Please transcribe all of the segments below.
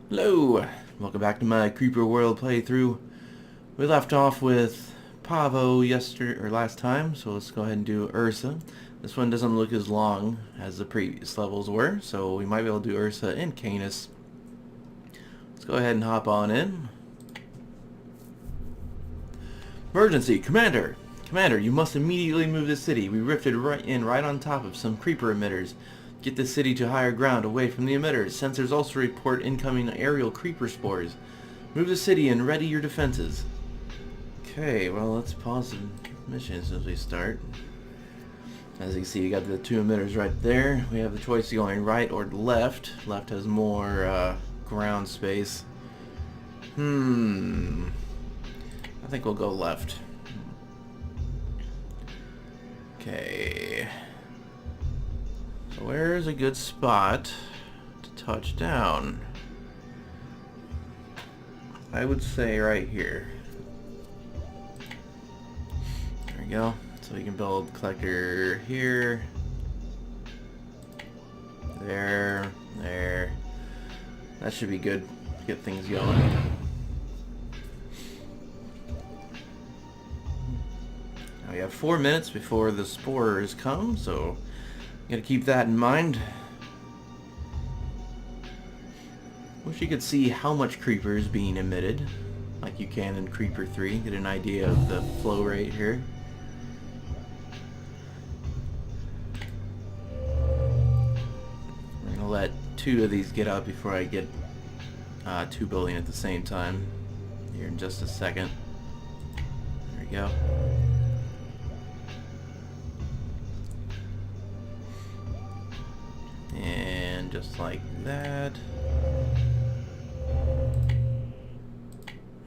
Hello! Welcome back to my Creeper World playthrough. We left off with Pavo last time, so let's go ahead and do Ursa. This one doesn't look as long as the previous levels were, so we might be able to do Ursa and Canis. Let's go ahead and hop on in. Emergency! Commander! Commander, you must immediately move the city. We rifted right on top of some creeper emitters. Get the city to higher ground away from the emitters. Sensors also report incoming aerial creeper spores. Move the city and ready your defenses. Okay, well, let's pause the mission as we start. As you can see, you got the two emitters right there. We have the choice of going right or left. Left has more ground space. I think we'll go left. Okay. So where's a good spot to touch down? I would say right here. There we go. So we can build collector here. There. That should be good to get things going. Now we have 4 minutes before the spores come, so gotta keep that in mind. Wish you could see how much creeper is being emitted, like you can in Creeper 3. Get an idea of the flow rate here. We're gonna let 2 of these get up before I get 2 building at the same time. Here in just a second. There we go. And just like that.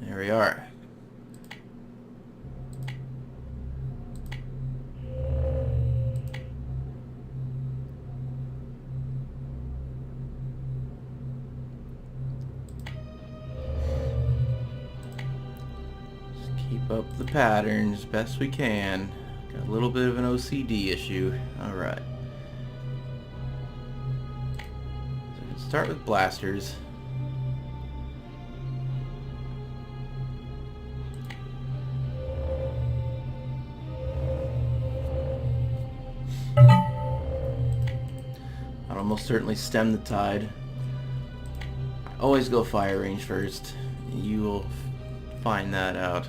There we are. Just keep up the patterns best we can. Got a little bit of an OCD issue. Alright. Start with blasters. I'd almost certainly stem the tide. Always go fire range first. You will find that out.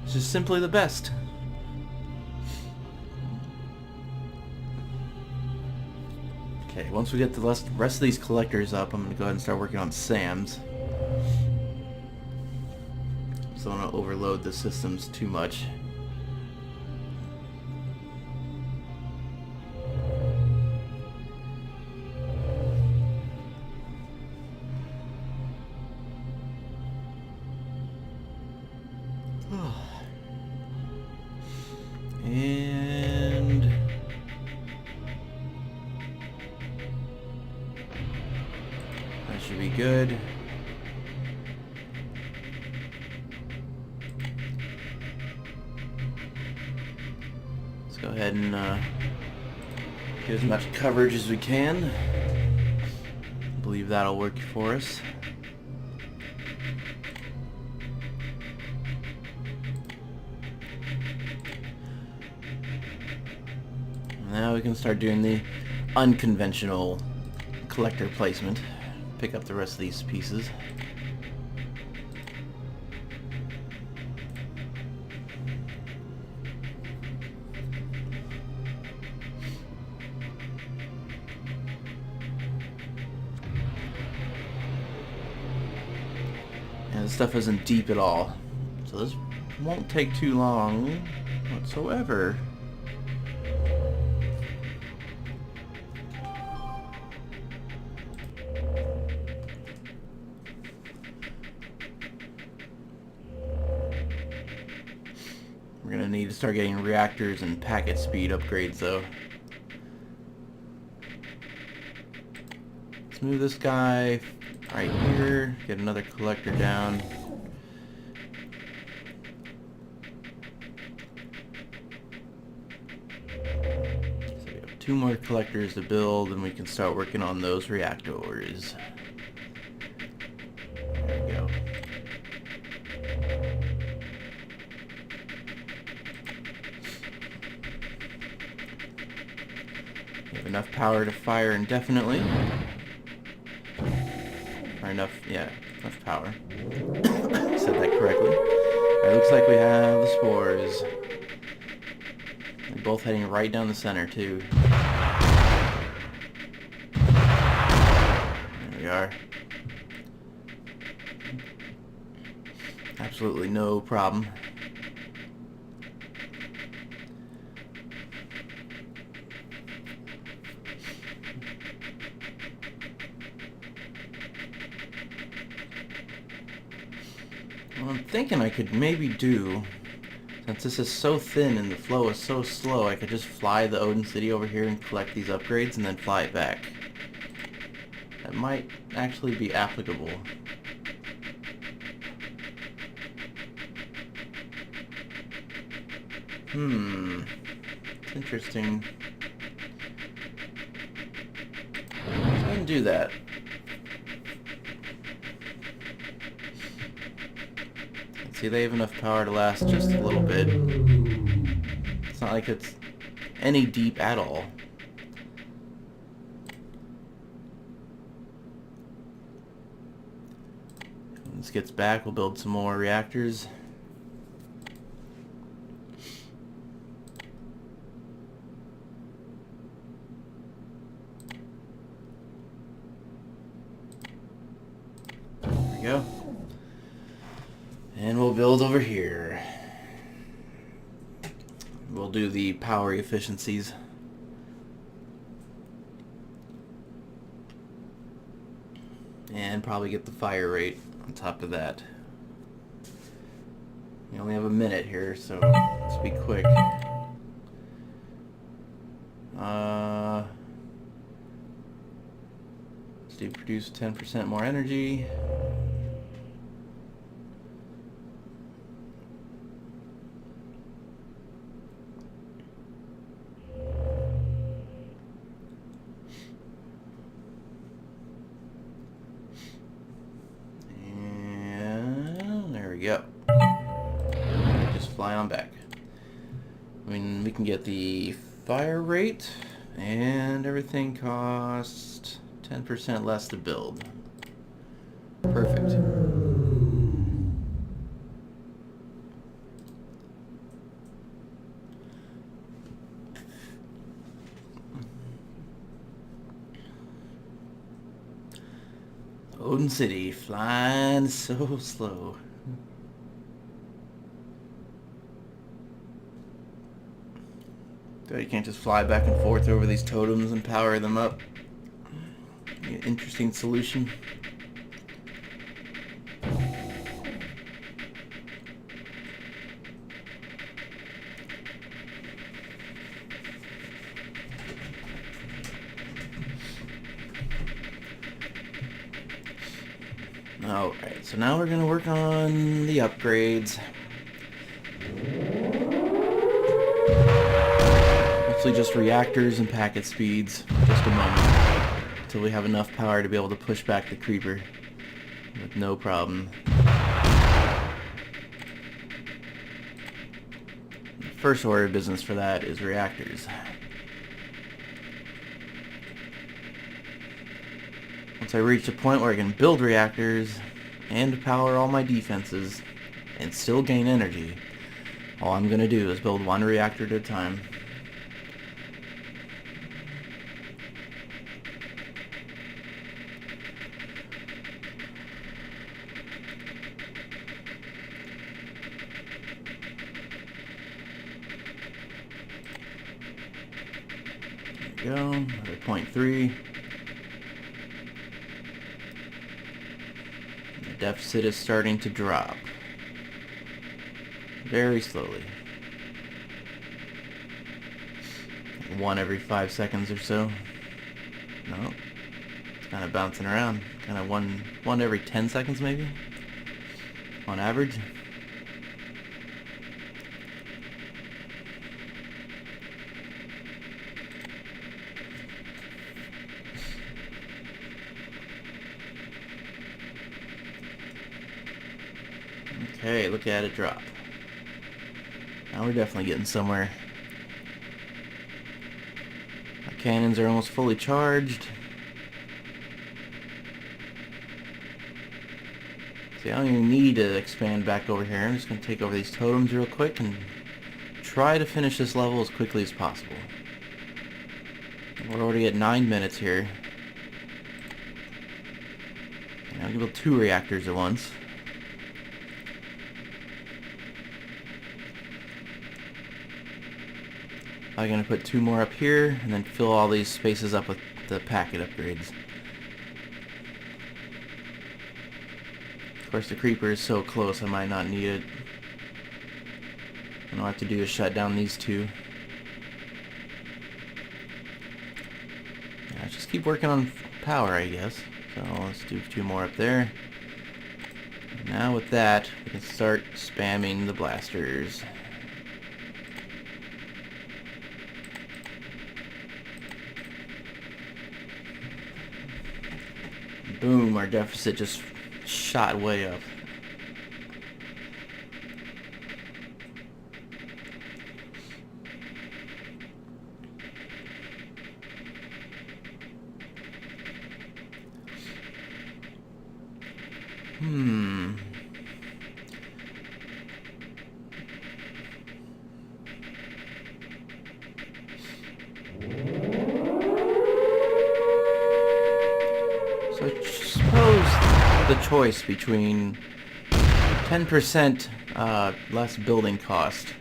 It's just simply the best. Okay, once we get the rest of these collectors up, I'm going to go ahead and start working on Sam's. So I don't want to overload the systems too much. And that should be good. Let's go ahead and get as much coverage as we can. I believe that'll work for us. Now we can start doing the unconventional collector placement. Pick up the rest of these pieces. And this stuff isn't deep at all, so this won't take too long whatsoever. We're gonna need to start getting reactors and packet speed upgrades though. Let's move this guy right here, get another collector down. So we have 2 more collectors to build, and we can start working on those reactors. There we go. We have enough power to fire indefinitely. Or enough power. Said that correctly. It looks like we have the spores. They're both heading right down the center, too. There we are. Absolutely no problem. Well, I'm thinking I could maybe do, since this is so thin and the flow is so slow, I could just fly the Odin City over here and collect these upgrades and then fly it back. That might actually be applicable. It's interesting. Let's go and do that. See, they have enough power to last just a little bit. It's not like it's any deep at all. When this gets back, we'll build some more reactors. There we go. And we'll build over here. We'll do the power efficiencies. And probably get the fire rate on top of that. We only have a minute here, so let's be quick. Let's do produce 10% more energy. Yep. Just fly on back. I mean, we can get the fire rate, and everything costs 10% less to build. Perfect. Odin City, flying so slow. You can't just fly back and forth over these totems and power them up. An interesting solution. Alright, so now we're going to work on the upgrades. Mostly just reactors and packet speeds. Just a moment. Until we have enough power to be able to push back the creeper with no problem. The first order of business for that is reactors. Once I reach a point where I can build reactors and power all my defenses and still gain energy, all I'm going to do is build one reactor at a time. There we go, another 0.3. The deficit is starting to drop. Very slowly. One every 5 seconds or so. No. It's kind of bouncing around. Kind of one every 10 seconds maybe. On average. Okay, look at it drop. Now we're definitely getting somewhere. Our cannons are almost fully charged. See, I don't even need to expand back over here. I'm just going to take over these totems real quick and try to finish this level as quickly as possible. We're already at 9 minutes here. And I'll build 2 reactors at once. I'm going to put 2 more up here and then fill all these spaces up with the packet upgrades. Of course, the creeper is so close I might not need it. All I have to do is shut down these 2. Yeah, just keep working on power, I guess. So let's do 2 more up there. Now with that, we can start spamming the blasters. Boom, our deficit just shot way up. So I suppose the choice between 10% less building cost.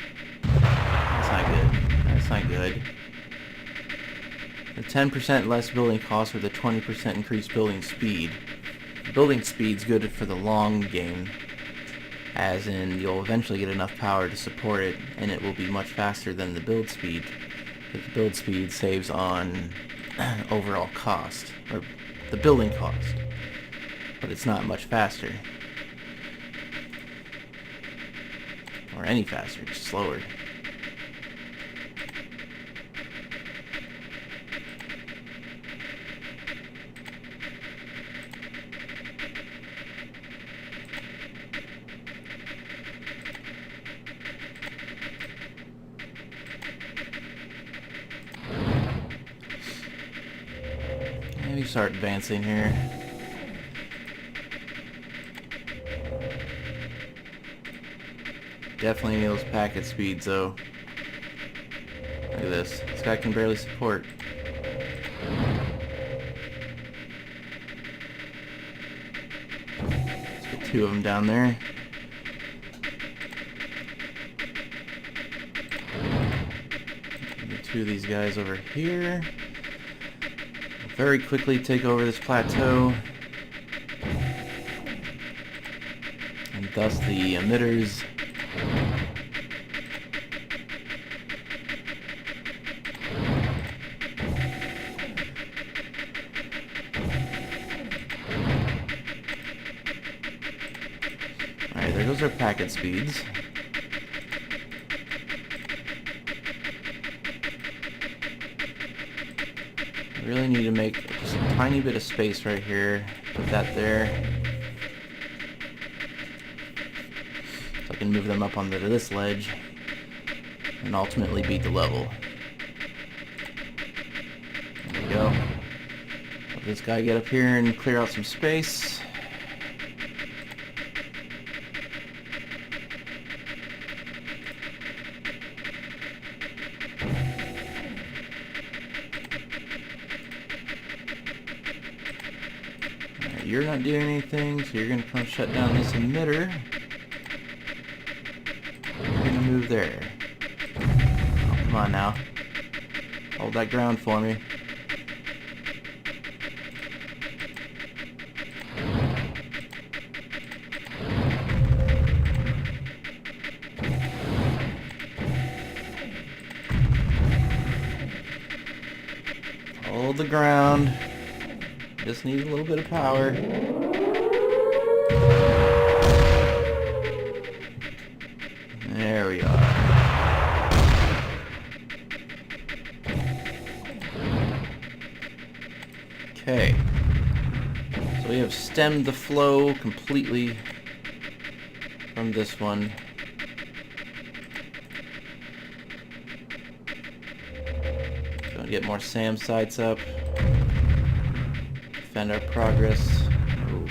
That's not good. That's not good. The 10% less building cost or the 20% increased building speed. Building speed's good for the long game, as in you'll eventually get enough power to support it, and it will be much faster than the build speed. But the build speed saves on overall cost, or the building cost, but it's not much faster, or any faster, it's slower. Maybe start advancing here. Definitely need those packet speeds though. Look at this. This guy can barely support. Let's get 2 of them down there. Get 2 of these guys over here. Very quickly take over this plateau, and thus the emitters Alright, there goes our packet speeds. Really need to make just a tiny bit of space right here. Put that there. So I can move them up onto this ledge and ultimately beat the level. There we go. Let this guy get up here and clear out some space. You're not doing anything, so you're going to come shut down this emitter. You're going to move there. Oh, come on now. Hold that ground for me. Hold the ground. Just need a little bit of power. There we are. Okay. So we have stemmed the flow completely. from this one. Gonna get more SAM sites up. Defend our progress. Oh.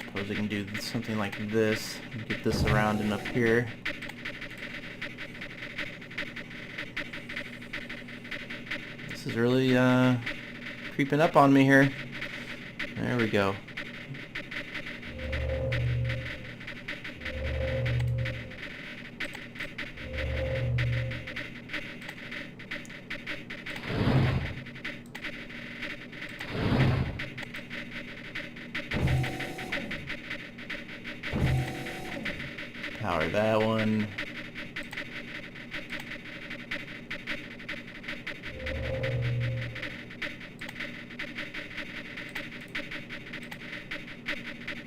Suppose we can do something like this. Get this around and up here. This is really creeping up on me here. There we go. Power that one.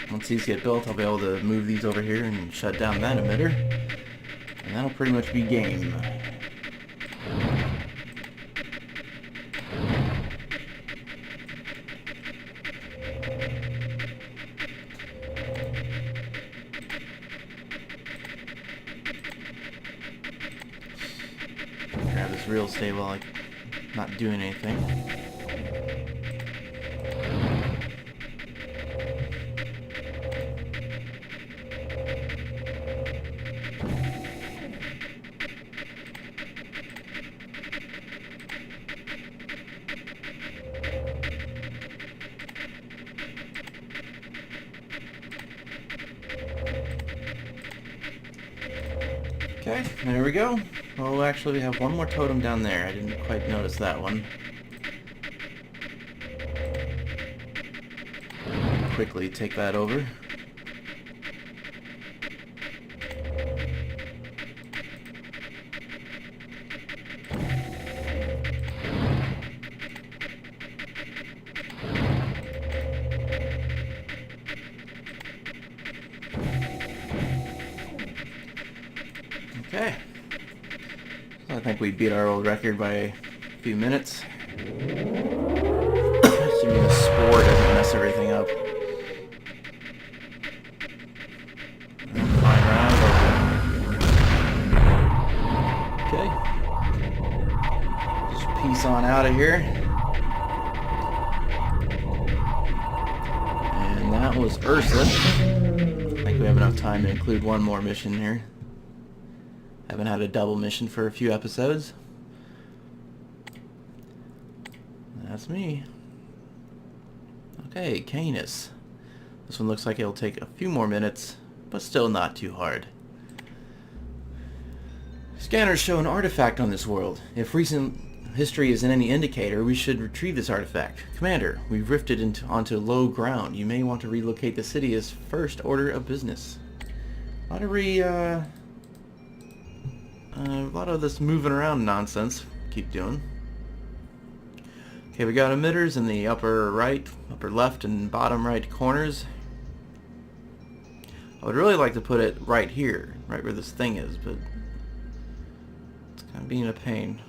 Once these get built, I'll be able to move these over here and shut down that emitter. And that'll pretty much be game. Grab this real estate while I'm not doing anything. Okay, there we go. Oh, actually we have one more totem down there. I didn't quite notice that one. Quickly take that over. Okay. I think we beat our old record by a few minutes. Assuming the spore doesn't mess everything up. Flying around. Okay. Just peace on out of here. And that was Ursa. I think we have enough time to include one more mission here. Haven't had a double mission for a few episodes. That's me. Okay, Canis. This one looks like it'll take a few more minutes, but still not too hard. Scanners show an artifact on this world. If recent history is any indicator, we should retrieve this artifact. Commander, we've rifted onto low ground. You may want to relocate the city as first order of business. A lot of this moving around nonsense. Keep doing. Okay, we got emitters in the upper right, upper left, and bottom right corners. I would really like to put it right here, right where this thing is, but it's kind of being a pain.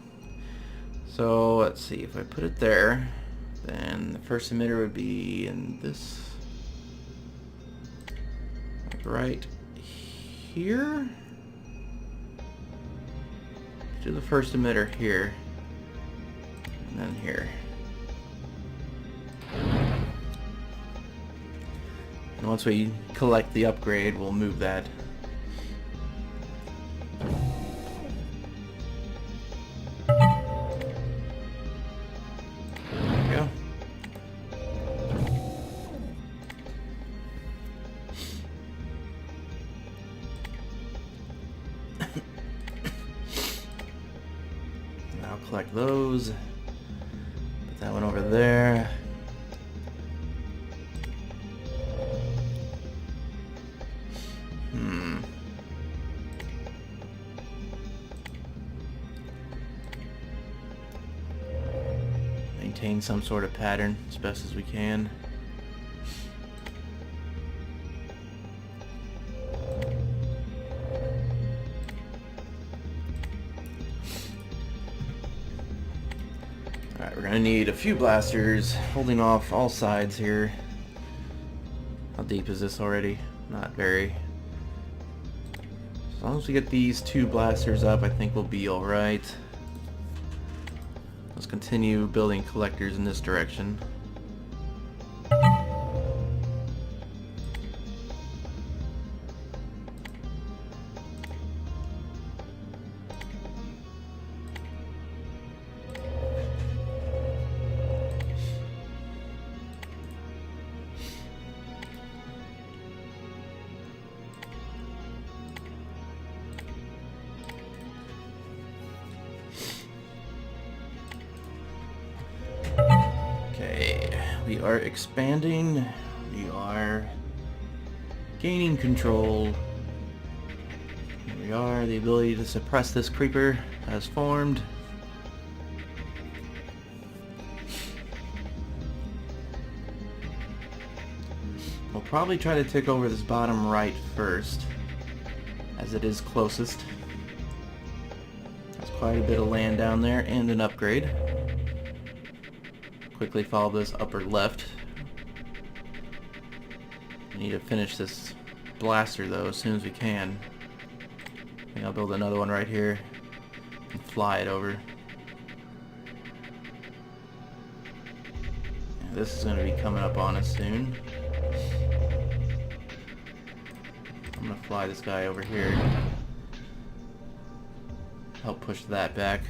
So let's see, if I put it there, then the first emitter would be in this, like right here. Do the first emitter here, and then here. And once we collect the upgrade, we'll move that. There we go. I'll collect those. Put that one over there. maintain some sort of pattern as best as we can. Alright, we're gonna need a few blasters, holding off all sides here. How deep is this already? Not very. As long as we get these 2 blasters up, I think we'll be alright. Let's continue building collectors in this direction. We are expanding, we are gaining control. Here we are, the ability to suppress this creeper has formed. We'll probably try to take over this bottom right first, as it is closest. There's quite a bit of land down there and an upgrade. Quickly follow this upper left. We need to finish this blaster though as soon as we can. I think I'll build another one right here and fly it over. Yeah, this is going to be coming up on us soon. I'm going to fly this guy over here. Help push that back.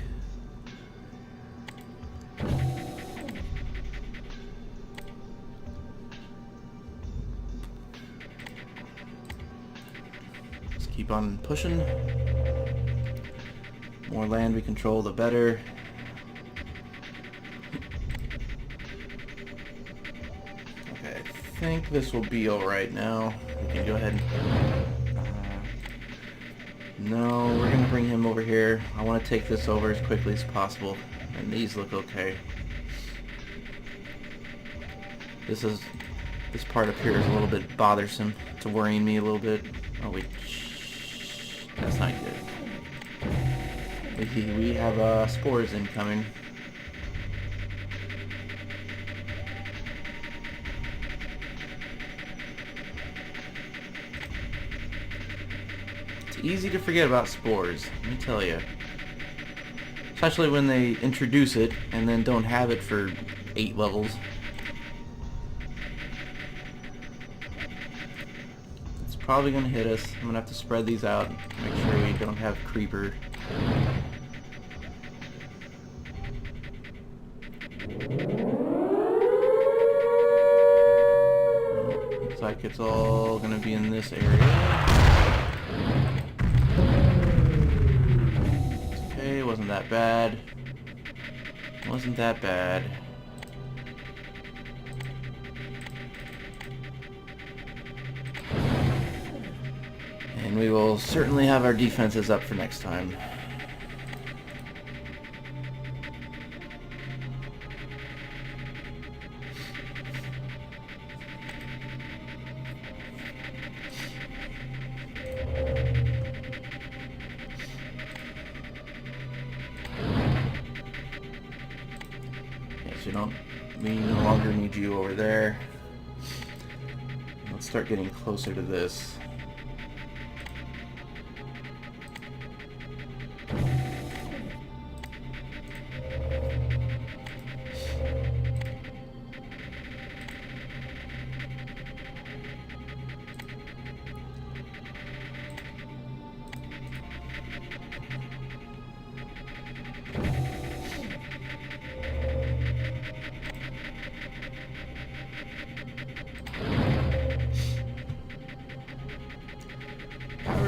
Keep on pushing. More land we control, the better. Okay, I think this will be alright now. We can go ahead and... no, we're going to bring him over here. I want to take this over as quickly as possible. And these look okay. This part up here is a little bit bothersome. It's worrying me a little bit. Oh, wait. That's not good. We have spores incoming. It's easy to forget about spores, let me tell you. Especially when they introduce it and then don't have it for 8 levels. Probably gonna hit us. I'm gonna have to spread these out, make sure we don't have creeper. Looks like it's all gonna be in this area. Okay, wasn't that bad. Wasn't that bad. And we will certainly have our defenses up for next time. Yes, we no longer need you over there. Let's start getting closer to this.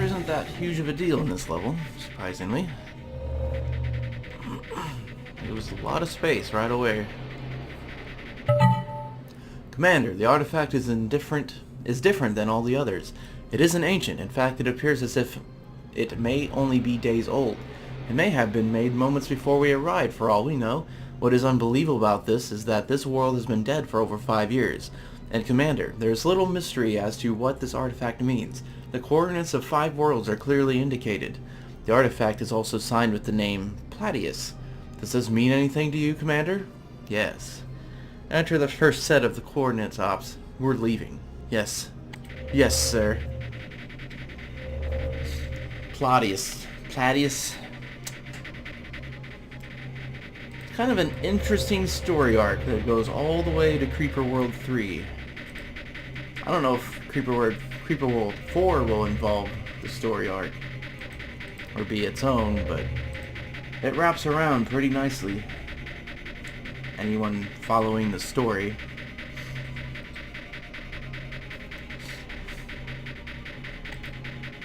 Isn't that huge of a deal in this level, surprisingly. It was a lot of space right away. Commander, the artifact is different than all the others. It isn't ancient. In fact, it appears as if it may only be days old. It may have been made moments before we arrived, for all we know. What is unbelievable about this is that this world has been dead for over 5 years. And Commander, there is little mystery as to what this artifact means. The coordinates of 5 worlds are clearly indicated. The artifact is also signed with the name Platius. Does this mean anything to you, Commander? Yes. Enter the first set of the coordinates, Ops. We're leaving. Yes. Yes, sir. Platius. It's kind of an interesting story arc that goes all the way to Creeper World 3. I don't know if Creeper World 4 will involve the story arc or be its own, but it wraps around pretty nicely. Anyone following the story.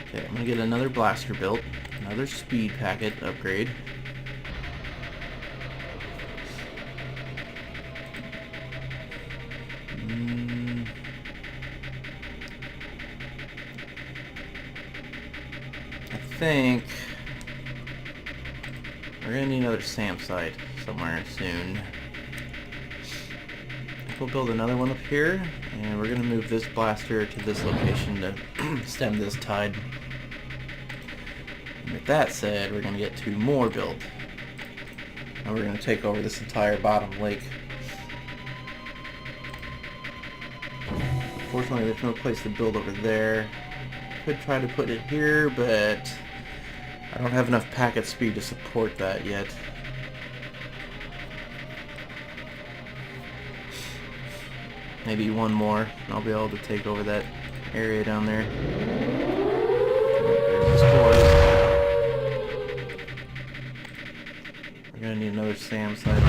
Okay, I'm gonna get another blaster built, another speed packet upgrade. I think we're gonna need another SAM site somewhere soon. We'll build another one up here, and we're gonna move this blaster to this location to stem this tide. And with that said, we're gonna get 2 more built. And we're gonna take over this entire bottom lake. Unfortunately, there's no place to build over there. Could try to put it here, but I don't have enough packet speed to support that yet. Maybe one more, and I'll be able to take over that area down there. There's the spores. We're gonna need another SAM site.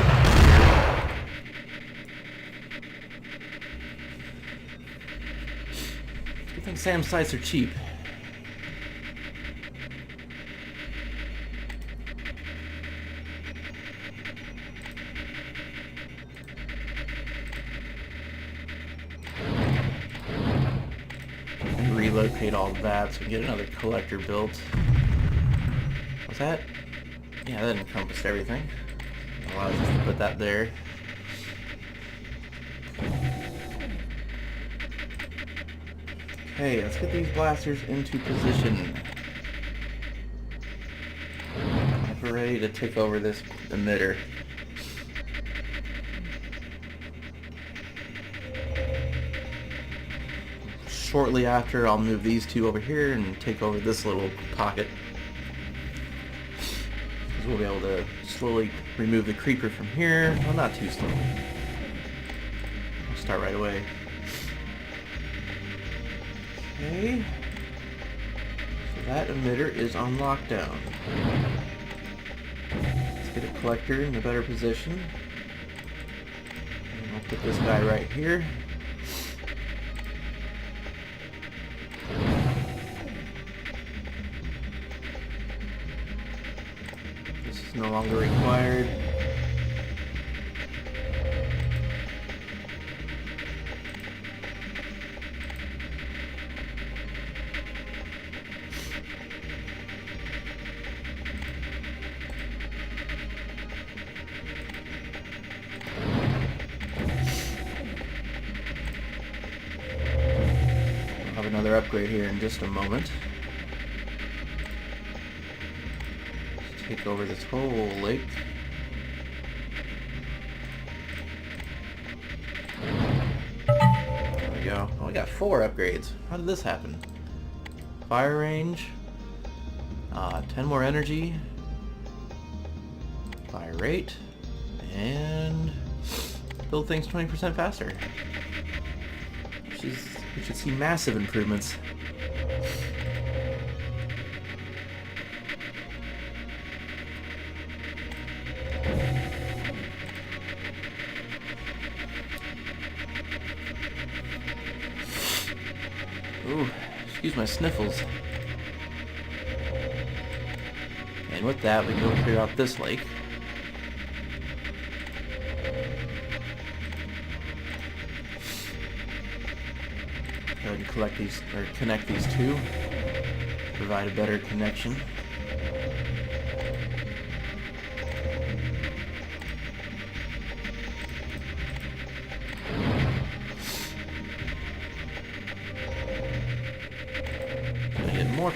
I think SAM sites are cheap. Relocate all of that so we can get another collector built. What's that? Yeah, that encompassed everything. Allows us to put that there. Okay, let's get these blasters into position. I think we're ready to take over this emitter. Shortly after, I'll move these 2 over here and take over this little pocket. Because we'll be able to slowly remove the creeper from here. Well, not too slowly. I'll start right away. Okay. So that emitter is on lockdown. Let's get a collector in a better position. And I'll put this guy right here. No longer required. I'll have another upgrade here in just a moment. Take over this whole lake. There we go. Oh, we got 4 upgrades. How did this happen? Fire range. 10 more energy. Fire rate. And build things 20% faster. We should see massive improvements. Ooh, excuse my sniffles. And with that, we go clear out this lake. Go ahead and collect these, or connect these 2. Provide a better connection.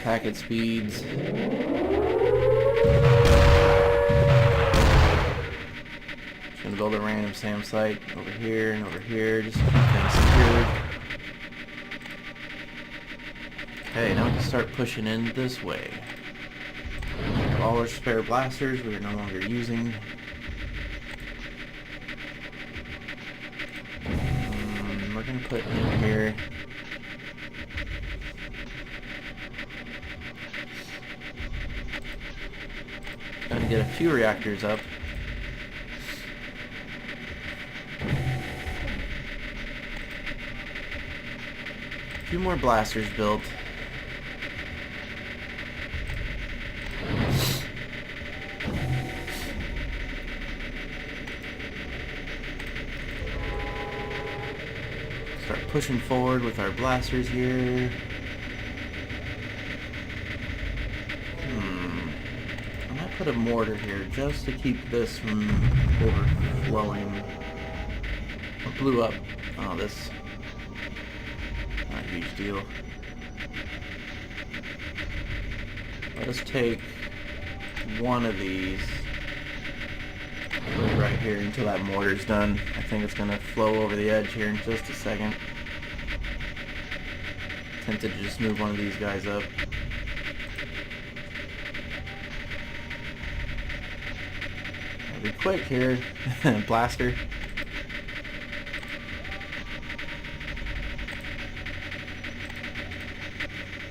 packet speeds. Just gonna build a random SAM site over here and over here, just to keep things secured. Okay, now we can start pushing in this way. We have all our spare blasters we are no longer using. We're gonna put in here. Gonna get a few reactors up. A few more blasters built. Start pushing forward with our blasters here. I might put a mortar here just to keep this from overflowing. What blew up? Oh, this. Not a huge deal. Let us take one of these. Put it right here until that mortar's done. I think it's going to flow over the edge here in just a second. Tempted to just move one of these guys up. Gotta be quick here. Blaster.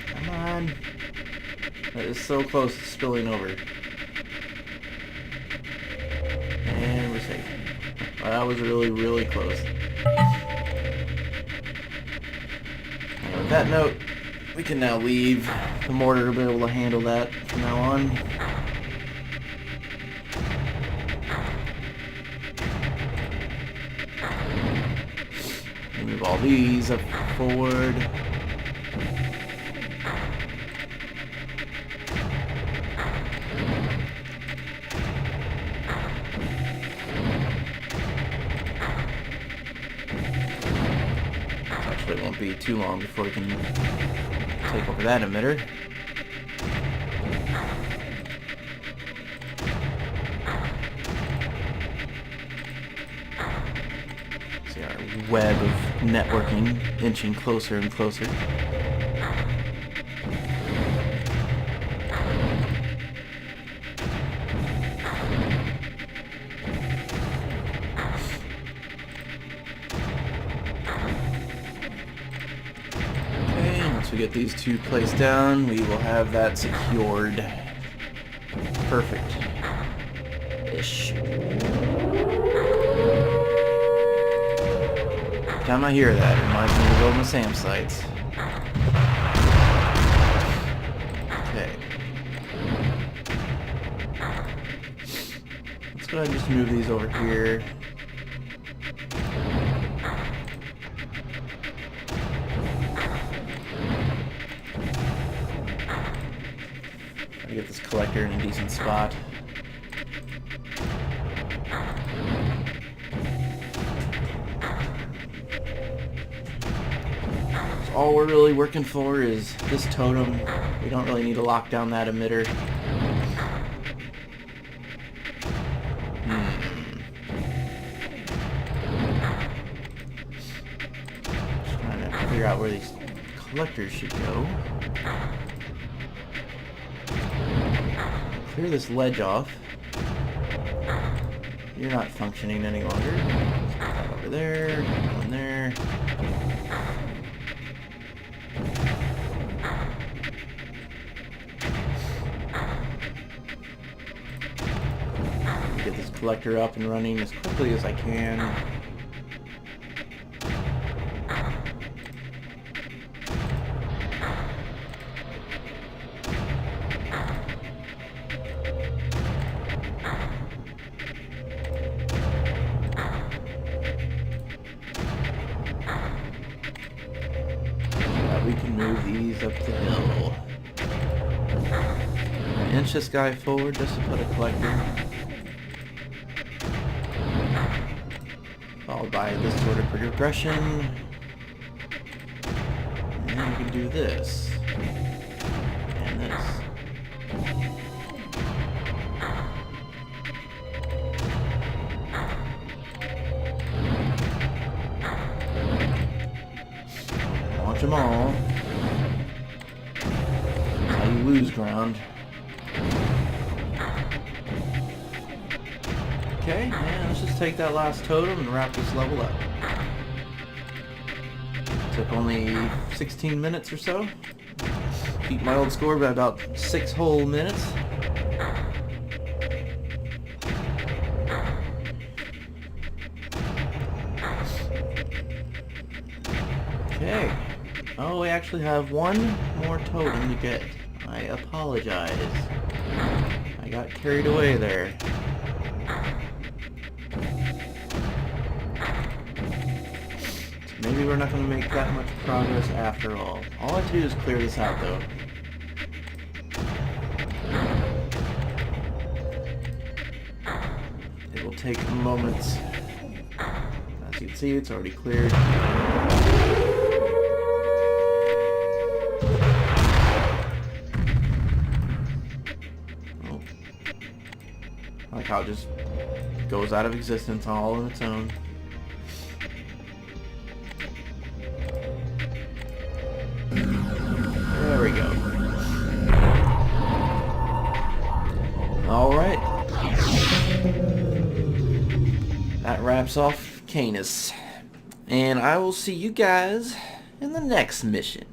Come on. That is so close to spilling over. And we're safe. Well, that was really, really close. And with that note, we can now leave. The mortar will be able to handle that from now on. Move all these up forward. It won't be too long before we can take over that emitter. See our web of networking inching closer and closer. Once we get these two placed down, we will have that secured. Perfect-ish. Every time I hear that, it reminds me to build my SAM sites. Okay. Let's go ahead and just move these over here. Get this collector in a decent spot. So all we're really working for is this totem. We don't really need to lock down that emitter. Just trying to figure out where these collectors should go. Clear this ledge off. You're not functioning any longer. Put that over there, one there. Get this collector up and running as quickly as I can. We can move these up the hill. Inch this guy forward just to put a collector. Followed by this sort of progression. And then we can do this. And than this. Launch them all. That's how you lose ground. Okay, and let's just take that last totem and wrap this level up. Took only 16 minutes or so. Beat my old score by about 6 whole minutes. Okay. Oh, we actually have one more totem to get. I apologize. I got carried away there. Maybe we're not going to make that much progress after all. All I have to do is clear this out, though. It will take moments. As you can see, it's already cleared. Oh. I like how it just goes out of existence all on its own. There we go. Alright. That wraps off Canis. And I will see you guys in the next mission.